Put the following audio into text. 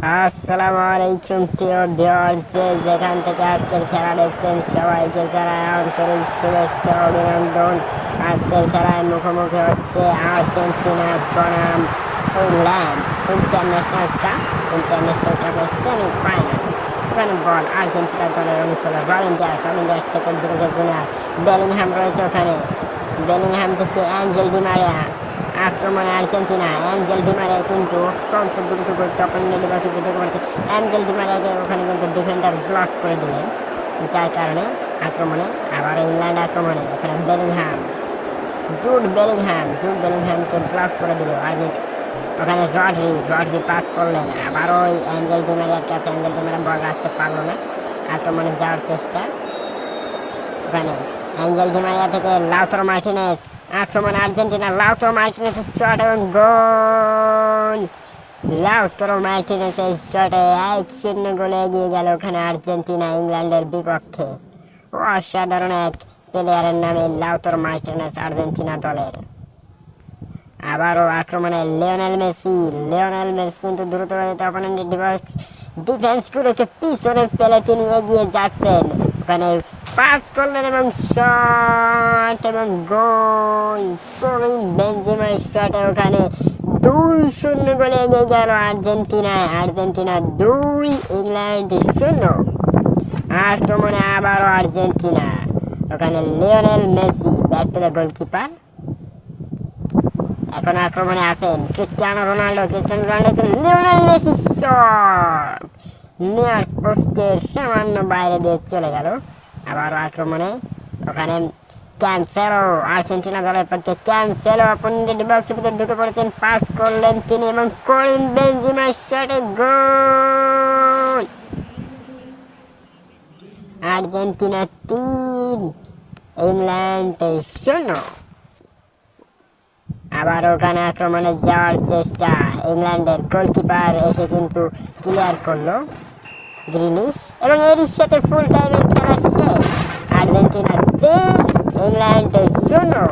আসসালামু আলাইকুম প্রিয় ভিউয়ার্স, যেখান থেকে আজকের খেলা দেখছেন সবাইকে জানাই আন্তরিক শুভেচ্ছা ও অভিনন্দন। আজকের খেলায় মুখোমুখি হচ্ছে আর্জেন্টিনা বনাম ইংল্যান্ড ইন্টারন্যাশনাল কাপের সেমিফাইনাল। ওখানে বল আর্জেন্টিনা দলের অনুকূলে রবিঞ্জার্স থেকে ব্রিগেড জুনিয়র বেলিংহাম রয়েছে। ওখানে বেলিংহাম থেকে অ্যাঞ্জেল ডি মারিয়া। আক্রমণে আর্জেন্টিনা, অ্যাঞ্জেল ডি মারিয়া কিন্তু অত্যন্ত দ্রুত গতিতে অপোনেন্টের ডিফেন্সে ঢুকে পড়েছে। অ্যাঞ্জেল ডি মারিয়াকে ওখানে কিন্তু ডিফেন্ডার ব্লক করে দিলেন, যার কারণে আক্রমণে আবার ইংল্যান্ড আক্রমণে ওখানে জুড বেলিংহামকে ব্লক করে দিল আর্জেন্টিনা। ওখানে রডরি পাস করলেন আবার ওই অ্যাঞ্জেল ডি মারিয়ার কাছে। অ্যাঞ্জেল ডি মারিয়া বল রাখতে পারলো না, আক্রমণে যাওয়ার চেষ্টা। ওখানে অ্যাঞ্জেল ডি মারিয়া থেকে লাউতারো মার্টিনেজ, আক্রমণ আর্জেন্টিনা। লাউতারো মার্টিনেজের শট এবং গোল। লাউতারো মার্টিনেজের শটে 1-0 গোলে এগিয়ে গেল ওখানে আর্জেন্টিনা ইংল্যান্ডের বিপক্ষে। অসাধারণ এক প্লেয়ারের নামে লাউতারো মার্টিনেজ আর্জেন্টিনা দলের। আবারও আক্রমণে লিওনেল মেসি কিন্তু দ্রুত গতিতে অপোনেন্টের ডিফেন্সগুলোকে পিছনে ফেলে তিনি এগিয়ে যাচ্ছেন। ওখানে পাস করলেন এবং শট এবং গোল। করিম বেনজেমার শটে ওখানে 2-0 গোলে এগিয়ে গেল আর্জেন্টিনা 2, ইংল্যান্ড 0। আক্রমণে আবারও আর্জেন্টিনা, ওখানে Lionel Messi back to the goalkeeper. এখন আক্রমণে আছেন Cristiano Ronaldo Lionel Messi shot near পোস্টের সামান্য বাইরে দিয়ে চলে গেল। আবারও আক্রমণে ওখানে ক্যান্সেলো, আর্জেন্টিনা দলের পক্ষে ক্যান্সেলো অপোনেন্টের বক্সের ভিতরে ঢুকে পড়েছেন, পাস করলেন তিনি এবং করিম বেনজেমার শটে গোল। Argentina 3, England 0। আবার ওখানে আক্রমণে যাওয়ার চেষ্টা, ইংল্যান্ডের গোলকিপার এসে কিন্তু ক্লিয়ার করলো গ্রিলিশ, এবং এরই সাথে ফুল টাইমের খেলা শেষ। Argentina 3, England 0।